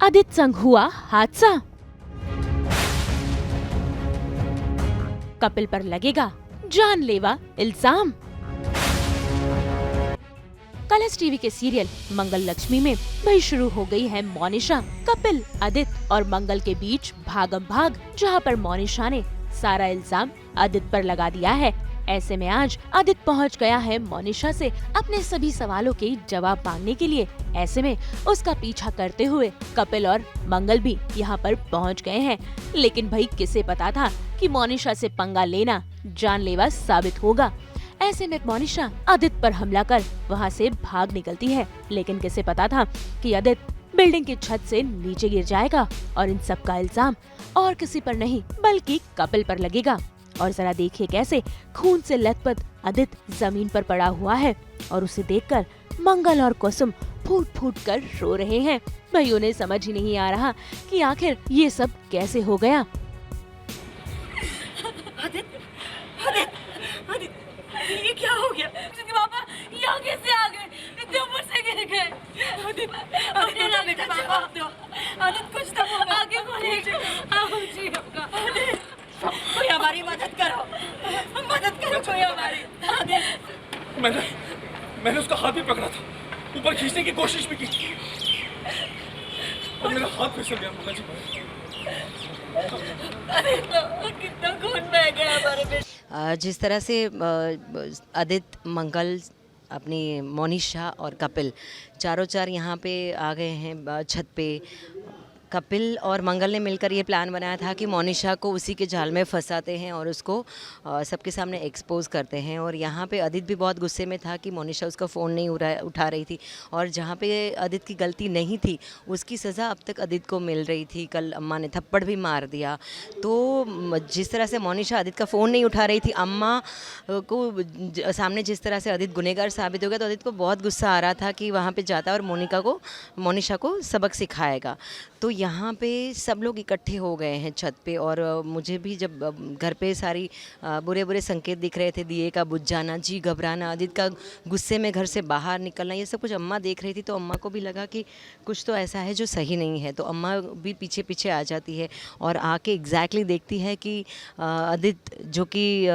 आदित्य संग हुआ हादसा। कपिल पर लगेगा जानलेवा इल्जाम। कलर्स टीवी के सीरियल मंगल लक्ष्मी में भाई शुरू हो गई है मोनिशा, कपिल, आदित्य और मंगल के बीच भागम भाग, जहां पर मोनिशा ने सारा इल्जाम आदित्य पर लगा दिया है। ऐसे में आज आदित्य पहुंच गया है मोनिशा से अपने सभी सवालों के जवाब मांगने के लिए। ऐसे में उसका पीछा करते हुए कपिल और मंगल भी यहां पर पहुंच गए हैं। लेकिन भाई किसे पता था कि मोनिशा से पंगा लेना जानलेवा साबित होगा। ऐसे में मोनिशा आदित्य पर हमला कर वहां से भाग निकलती है। लेकिन किसे पता था कि आदित्य बिल्डिंग की छत से नीचे गिर जाएगा और इन सब का इल्जाम और किसी पर नहीं बल्कि कपिल पर लगेगा। और जरा देखिए कैसे खून से लथपथ आदित्य जमीन पर पड़ा हुआ है और उसे देखकर मंगल और कुसुम फूट फूट कर रो रहे हैं। भाई उन्हें समझ ही नहीं आ रहा कि आखिर ये सब कैसे हो गया। आदित्य, आदित्य, आदित्य, ये क्या हो गया? पापा यहाँ कैसे आ गए? इतने ऊपर से गिर गए। आदित्य, आदित्य ना बेटा, पापा आदित्य कुछ तो होगा। आगे बोलिए जी होगा। कोई हमारी मदद करो, मदद करो कोई हमारी। आदित्य, मैंने उसका हाथ भी पकड़ा था, ऊपर खींचने की कोशिश भी की और मेरा हाथ फिसल गया। माता जी, कितना खून बह गया हमारे पे। जिस तरह से आदित्य, मंगल, अपनी मोनिशा और कपिल चारों चार यहाँ पे आ गए हैं छत पे। कपिल और मंगल ने मिलकर ये प्लान बनाया था कि मोनिशा को उसी के जाल में फंसाते हैं और उसको सबके सामने एक्सपोज करते हैं। और यहाँ पे आदित्य भी बहुत गुस्से में था कि मोनिशा उसका फ़ोन नहीं उठा रही थी और जहाँ पे आदित्य की गलती नहीं थी उसकी सज़ा अब तक आदित्य को मिल रही थी। कल अम्मा ने थप्पड़ भी मार दिया। तो जिस तरह से मोनिशा आदित्य का फ़ोन नहीं उठा रही थी, अम्मा को सामने जिस तरह से आदित्य गुनहगार साबित हो गया, तो आदित्य को बहुत गुस्सा आ रहा था कि वहाँ पर जाता और मोनिशा को सबक सिखाएगा। तो यहाँ पे सब लोग इकट्ठे हो गए हैं छत पे। और मुझे भी जब घर पे सारी बुरे बुरे संकेत दिख रहे थे, दिए का बुझ जाना, जी घबराना, आदित्य का गुस्से में घर से बाहर निकलना, ये सब कुछ अम्मा देख रही थी। तो अम्मा को भी लगा कि कुछ तो ऐसा है जो सही नहीं है। तो अम्मा भी पीछे पीछे आ जाती है और आके एग्जैक्टली देखती है कि आदित्य, जो कि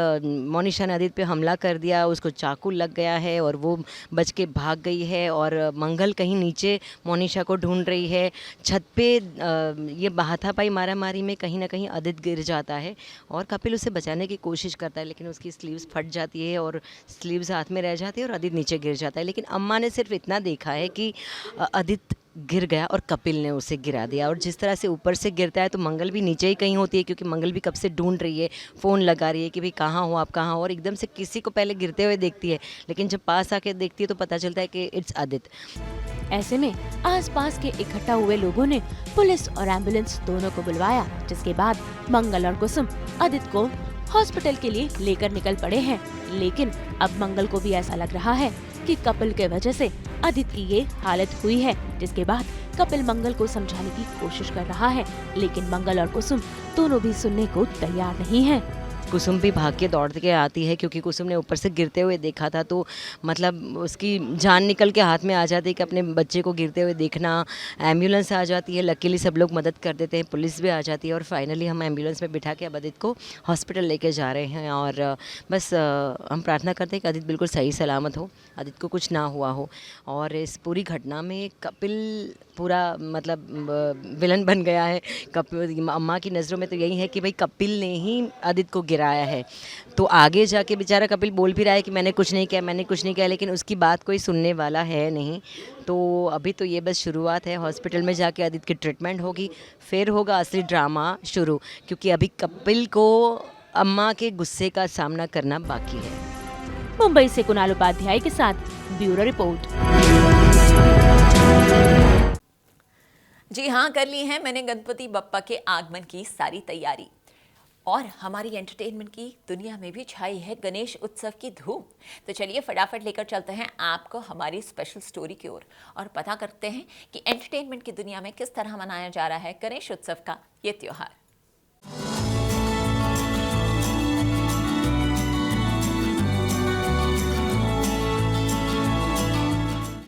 मोनिशा ने आदित्य पे हमला कर दिया, उसको चाकू लग गया है और वो बच के भाग गई है। और मंगल कहीं नीचे मोनिशा को ढूंढ रही है। छत पे ये हाथापाई मारामारी में कहीं ना कहीं आदित्य गिर जाता है और कपिल उसे बचाने की कोशिश करता है, लेकिन उसकी स्लीव्स फट जाती है और स्लीव्स हाथ में रह जाती है और आदित्य नीचे गिर जाता है। लेकिन अम्मा ने सिर्फ इतना देखा है कि आदित्य गिर गया और कपिल ने उसे गिरा दिया। और जिस तरह से ऊपर से गिरता है तो मंगल भी नीचे ही कहीं होती है, क्योंकि मंगल भी कब से ढूंढ रही है, फ़ोन लगा रही है कि भाई कहाँ हो आप, कहाँ हो। और एकदम से किसी को पहले गिरते हुए देखती है, लेकिन जब पास आके देखती है तो पता चलता है कि इट्स आदित्य। ऐसे में आसपास के इकट्ठा हुए लोगों ने पुलिस और एम्बुलेंस दोनों को बुलवाया, जिसके बाद मंगल और कुसुम आदित्य को हॉस्पिटल के लिए लेकर निकल पड़े हैं। लेकिन अब मंगल को भी ऐसा लग रहा है कि कपिल के वजह से आदित्य की ये हालत हुई है। जिसके बाद कपिल मंगल को समझाने की कोशिश कर रहा है, लेकिन मंगल और कुसुम दोनों भी सुनने को तैयार नहीं है। कुसुम भी भाग के दौड़ के आती है, क्योंकि कुसुम ने ऊपर से गिरते हुए देखा था। तो मतलब उसकी जान निकल के हाथ में आ जाती है कि अपने बच्चे को गिरते हुए देखना। एम्बुलेंस आ जाती है, लकीली सब लोग मदद कर देते हैं, पुलिस भी आ जाती है और फाइनली हम एम्बुलेंस में बिठा के अब आदित्य को हॉस्पिटल लेके जा रहे हैं। और बस हम प्रार्थना करते हैं कि आदित्य बिल्कुल सही सलामत हो, आदित्य को कुछ ना हुआ हो। और इस पूरी घटना में कपिल पूरा मतलब विलन बन गया है। कपिल, अम्मा की नज़रों में तो यही है कि भाई कपिल ने ही आदित्य को गिराया है। तो आगे जाके बेचारा कपिल बोल भी रहा है कि मैंने कुछ नहीं किया, लेकिन उसकी बात कोई सुनने वाला है नहीं। तो अभी तो ये बस शुरुआत है। हॉस्पिटल में जाके आदित्य की ट्रीटमेंट होगी, फिर होगा असली ड्रामा शुरू, क्योंकि अभी कपिल को अम्मा के गुस्से का सामना करना बाकी है। मुंबई से कुणाल उपाध्याय के साथ ब्यूरो रिपोर्ट। जी हाँ, कर ली है मैंने गणपति बप्पा के आगमन की सारी तैयारी। और हमारी एंटरटेनमेंट की दुनिया में भी छाई है गणेश उत्सव की धूम। तो चलिए फटाफट लेकर चलते हैं आपको हमारी स्पेशल स्टोरी की ओर और पता करते हैं कि एंटरटेनमेंट की दुनिया में किस तरह मनाया जा रहा है गणेश उत्सव का ये त्योहार।